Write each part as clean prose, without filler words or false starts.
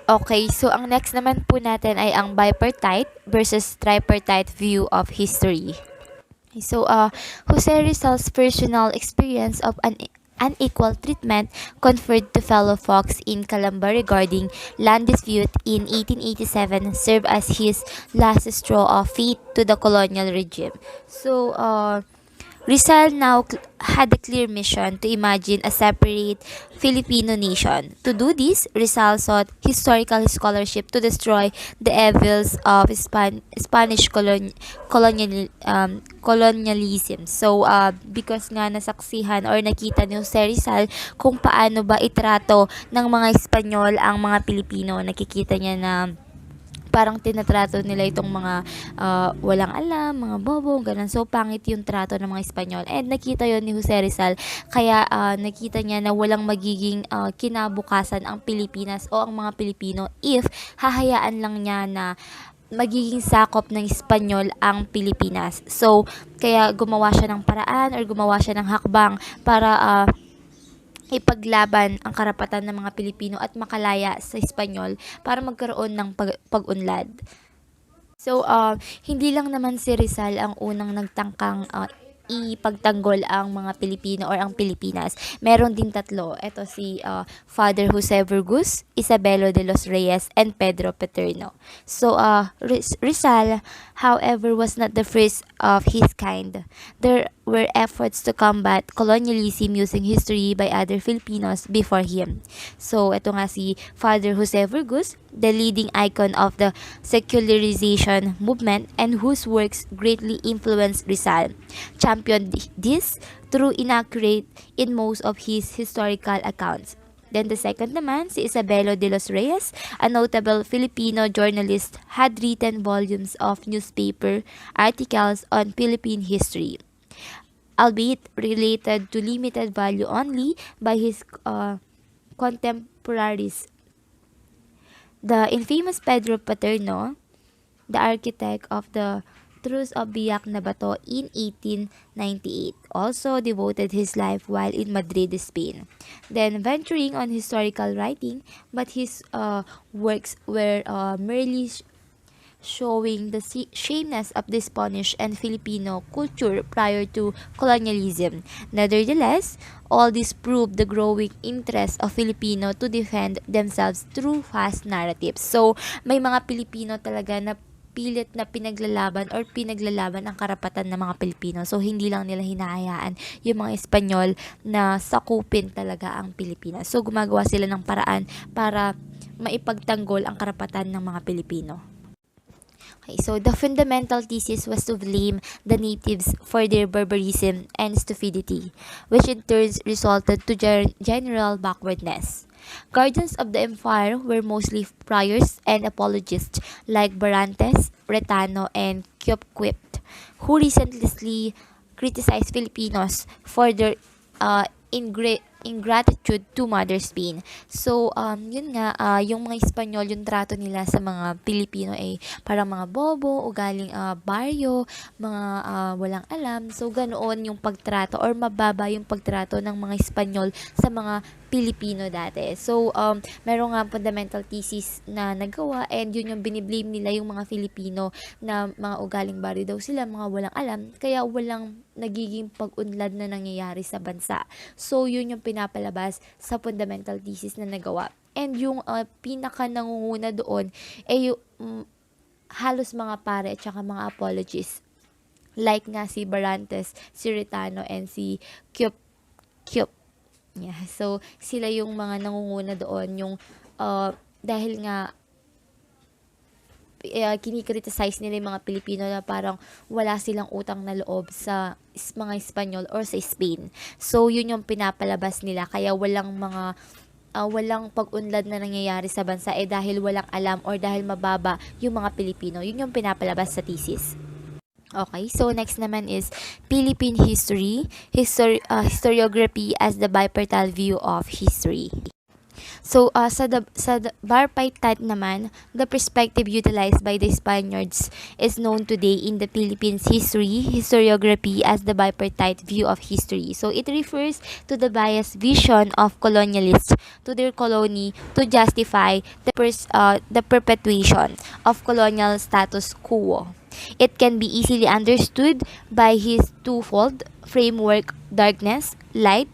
Okay, so ang next naman po natin ay ang bipartite versus tripartite view of history. So, Jose Rizal's personal experience of an unequal treatment conferred to fellow folks in Calamba regarding land dispute in 1887 served as his last straw of faith to the colonial regime. So, Rizal now had a clear mission to imagine a separate Filipino nation. To do this, Rizal sought historical scholarship to destroy the evils of Spanish colonialism. So, because nga nasaksihan or nakita ni Jose Rizal kung paano ba itrato ng mga Espanyol ang mga Pilipino, nakikita niya na parang tinatrato nila itong mga walang alam, mga bobo, ganun. So, pangit yung trato ng mga Espanyol. And nakita yon ni Jose Rizal. Kaya nakita niya na walang magiging kinabukasan ang Pilipinas o ang mga Pilipino if hahayaan lang niya na magiging sakop ng Espanyol ang Pilipinas. So, kaya gumawa siya ng paraan or gumawa siya ng hakbang para ipaglaban ang karapatan ng mga Pilipino at makalaya sa Espanyol para magkaroon ng pag-unlad. So, hindi lang naman si Rizal ang unang nagtangkang ipagtanggol ang mga Pilipino or ang Pilipinas. Meron din tatlo. Ito si Father Jose Vergus, Isabelo de los Reyes, and Pedro Paterno. So, Rizal, however, was not the first of his kind. There were efforts to combat colonialism using history by other Filipinos before him. So, ito nga si Father Jose Vergus, the leading icon of the secularization movement and whose works greatly influenced Rizal, championed this through inaccurate in most of his historical accounts. Then the second naman, si Isabelo de los Reyes, a notable Filipino journalist, had written volumes of newspaper articles on Philippine history, albeit related to limited value only by his contemporaries. The infamous Pedro Paterno, the architect of the Truce of Biak na Bato in 1898, also devoted his life while in Madrid, Spain. Then venturing on historical writing, but his works were merely showing the sameness of the Spanish and Filipino culture prior to colonialism. Nevertheless, all this proved the growing interest of Filipino to defend themselves through fast narratives. So, may mga Pilipino talaga na pilit na pinaglalaban ang karapatan ng mga Pilipino. So, hindi lang nila hinahayaan yung mga Espanyol na sakupin talaga ang Pilipinas. So, gumagawa sila ng paraan para maipagtanggol ang karapatan ng mga Pilipino. Okay, so the fundamental thesis was to blame the natives for their barbarism and stupidity, which in turn resulted to general backwardness. Guardians of the empire were mostly priors and apologists like Barantes, Retano, and Kyopquip, who recently criticized Filipinos for their ingratitude to Mother Spain. So, yun nga, yung mga Espanyol, yung trato nila sa mga Pilipino ay parang mga bobo o galing baryo, mga walang alam. So, ganoon yung pagtrato or mababa yung pagtrato ng mga Espanyol sa mga Pilipino dati. So, meron nga fundamental thesis na nagawa and yun yung biniblame nila yung mga Filipino na mga ugaling baryo daw sila, mga walang alam. Kaya walang nagiging pag-unlad na nangyayari sa bansa. So, yun yung pinapalabas sa fundamental thesis na nagawa. And yung pinaka nangunguna doon ay yung halos mga pare at saka mga apologists. Like nga si Barantes, si Retano, and si Kyop. Yeah. So, sila yung mga nangunguna doon. Yung dahil nga kinikriticize nila yung mga Pilipino na parang wala silang utang na loob sa mga Espanyol or sa Spain. So, yun yung pinapalabas nila. Kaya walang pag-unlad na nangyayari sa bansa dahil walang alam or dahil mababa yung mga Pilipino. Yun yung pinapalabas sa thesis. Okay, so next naman is Philippine historiography as the bipartite view of history. So, sa bipartite naman, the perspective utilized by the Spaniards is known today in the Philippines historiography as the bipartite view of history. So, it refers to the biased vision of colonialists to their colony to justify the perpetuation of colonial status quo. It can be easily understood by his twofold framework: darkness, light,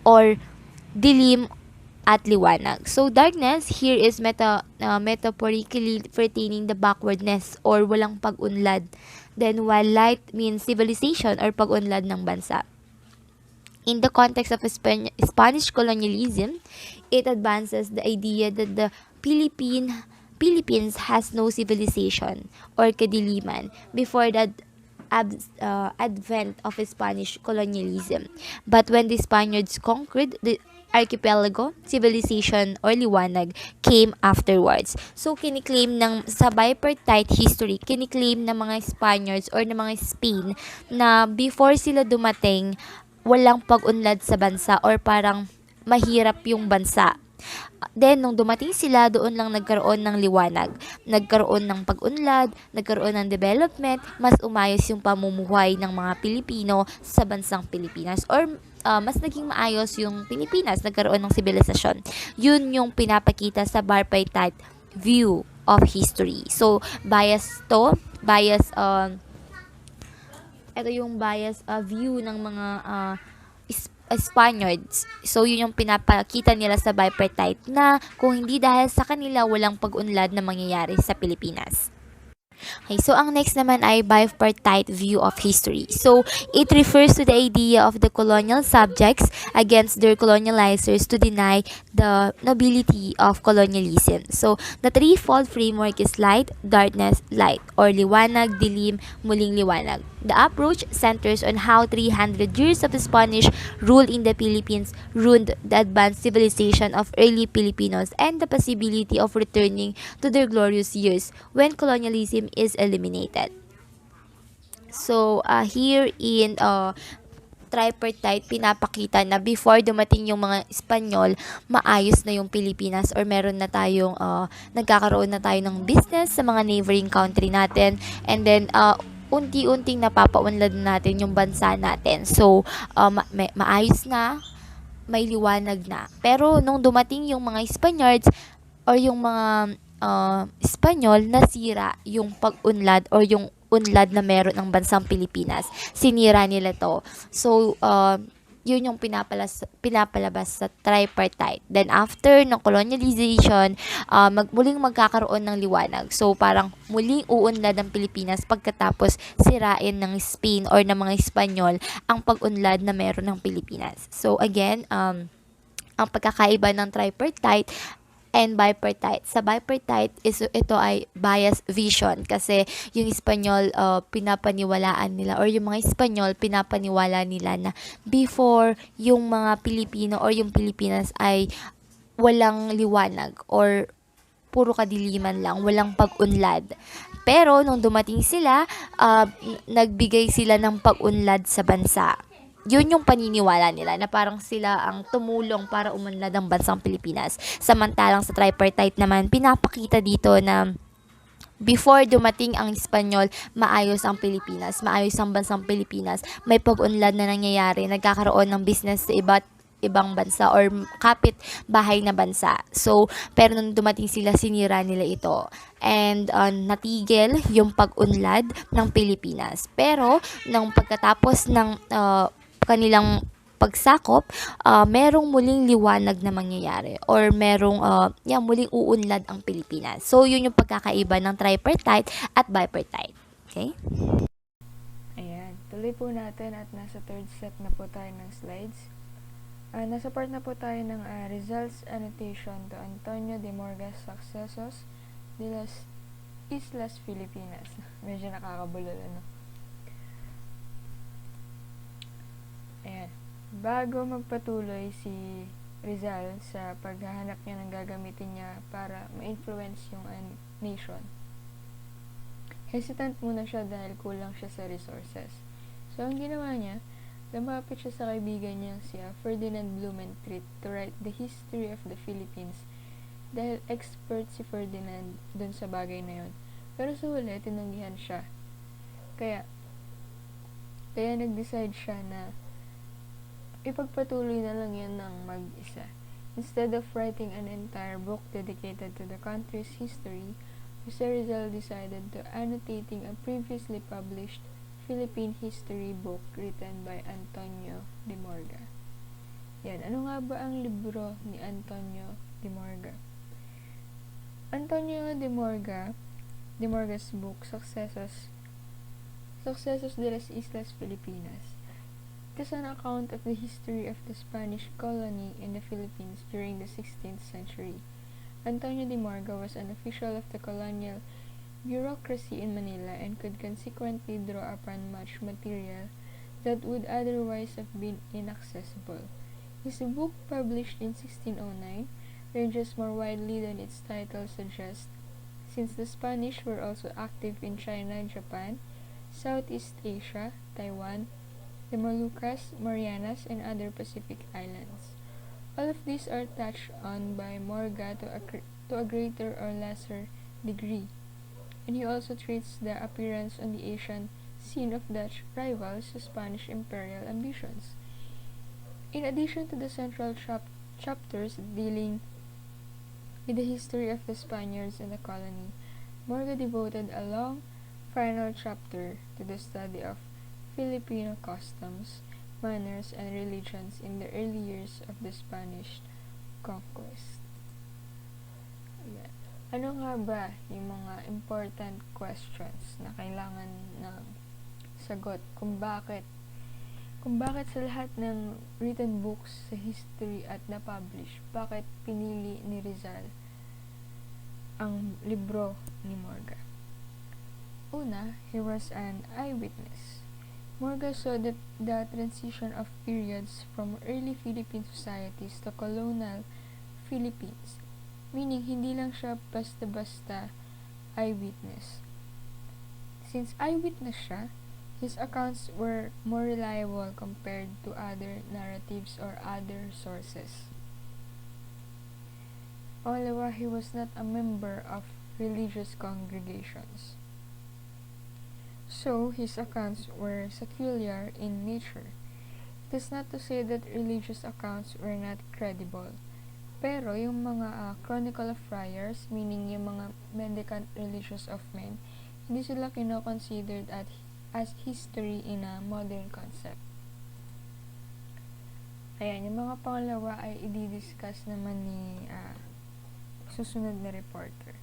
or dilim at liwanag. So darkness here is metaphorically pertaining the backwardness or walang pag-unlad. Then while light means civilization or pag-unlad ng bansa. In the context of Spanish colonialism, it advances the idea that the Philippines has no civilization or kadiliman before the advent of Spanish colonialism. But when the Spaniards conquered the archipelago, civilization or liwanag came afterwards. So kiniklaim ng sa bipartite history, kiniklaim ng mga Spaniards or ng mga Spain na before sila dumating, walang pag-unlad sa bansa or parang mahirap yung bansa. Then, nung dumating sila, doon lang nagkaroon ng liwanag. Nagkaroon ng pag-unlad, nagkaroon ng development, mas umayos yung pamumuhay ng mga Pilipino sa bansang Pilipinas. Or, mas naging maayos yung Pilipinas, nagkaroon ng sibilisasyon. Yun yung pinapakita sa bipartite view of history. So, ito yung bias view ng mga Spaniards. So, yun yung pinapakita nila sa bipartite na kung hindi dahil sa kanila, walang pag-unlad na mangyayari sa Pilipinas. Okay, so ang next naman ay bipartite view of history. So, it refers to the idea of the colonial subjects against their colonializers to deny the nobility of colonialism. So, the threefold framework is light, darkness, light, or liwanag, dilim, muling liwanag. The approach centers on how 300 years of Spanish rule in the Philippines ruined the advanced civilization of early Filipinos and the possibility of returning to their glorious years when colonialism is eliminated. So, here in tripartite, pinapakita na before dumating yung mga Espanyol, maayos na yung Pilipinas or meron na tayong, nagkakaroon na tayo ng business sa mga neighboring country natin. And then, unti-unting napapaunlad natin yung bansa natin. So, maayos na, may liwanag na. Pero, nung dumating yung mga Spaniards or yung mga Espanyol, nasira yung pag-unlad or yung unlad na meron ng bansang Pilipinas. Sinira nila to. So, yun yung pinapalabas sa tripartite. Then, after ng colonialization, muling magkakaroon ng liwanag. So, parang muling uunlad ng Pilipinas pagkatapos sirain ng Spain or ng mga Espanyol ang pag-unlad na meron ng Pilipinas. So, again, ang pagkakaiba ng tripartite and bipartite. Sa bipartite, ito ay biased vision kasi yung Espanyol pinapaniwalaan nila or yung mga Espanyol pinapaniwala nila na before yung mga Pilipino or yung Pilipinas ay walang liwanag or puro kadiliman lang, walang pag-unlad. Pero nung dumating sila, nagbigay sila ng pag-unlad sa bansa. Yun yung paniniwala nila na parang sila ang tumulong para umunlad ang bansang Pilipinas. Samantalang sa tripartite naman, pinapakita dito na before dumating ang Espanyol, maayos ang Pilipinas, maayos ang bansang Pilipinas, may pag-unlad na nangyayari, nagkakaroon ng business sa ibang bansa or kapit bahay na bansa. So, pero nung dumating sila, sinira nila ito. And natigil yung pag-unlad ng Pilipinas. Pero, nung pagkatapos ng kanilang pagsakop, merong muling liwanag na mangyayari or merong muling uunlad ang Pilipinas. So, yun yung pagkakaiba ng tripartite at bipartite. Okay? Ayan, tuloy po natin at nasa third set na po tayo ng slides. Nasa part na po tayo ng results annotation to Antonio de Morga's Sucesos de las Islas Filipinas. Medyo nakakabulol, ano? Ayan. Bago magpatuloy si Rizal sa paghahanap niya ng gagamitin niya para ma-influence yung nation, hesitant muna siya dahil kulang siya sa resources. So, ang ginawa niya, lumapit siya sa kaibigan niya si Ferdinand Blumentritt to write the history of the Philippines dahil expert si Ferdinand dun sa bagay na yon. Pero sa huli, tinanggihan siya. Kaya, kaya nag-decide siya na ipagpatuloy na lang yan ng mag-isa. Instead of writing an entire book dedicated to the country's history, Jose Rizal decided to annotating a previously published Philippine history book written by Antonio de Morga. Yan, ano nga ba ang libro ni Antonio de Morga? Antonio de Morga's book, Sucesos de las Islas Filipinas. It is an account of the history of the Spanish colony in the Philippines during the 16th century. Antonio de Morga was an official of the colonial bureaucracy in Manila and could consequently draw upon much material that would otherwise have been inaccessible. His book, published in 1609, ranges more widely than its title suggests, since the Spanish were also active in China, Japan, Southeast Asia, Taiwan, the Moluccas, Marianas, and other Pacific islands. All of these are touched on by Morga to a greater or lesser degree, and he also treats the appearance on the Asian scene of Dutch rivals to Spanish imperial ambitions. In addition to the central chapters dealing with the history of the Spaniards in the colony, Morga devoted a long final chapter to the study of Filipino customs, manners, and religions in the early years of the Spanish conquest. Ayan. Ano nga ba yung mga important questions na kailangan ng sagot kung bakit sa lahat ng written books sa history at na-publish, bakit pinili ni Rizal ang libro ni Morga? Una, he was an eyewitness. Morga saw the transition of periods from early Philippine societies to colonial Philippines, meaning hindi lang siya basta-basta eyewitness. Since eyewitness siya, his accounts were more reliable compared to other narratives or other sources. Pangalawa, he was not a member of religious congregations. So, his accounts were secular in nature. It is not to say that religious accounts were not credible. Pero yung mga Chronicle of Friars, meaning yung mga mendicant religious of men, hindi sila kino-considered as history in a modern concept. Ayan, yung mga pangalawa ay i-discuss naman ni susunod na reporter.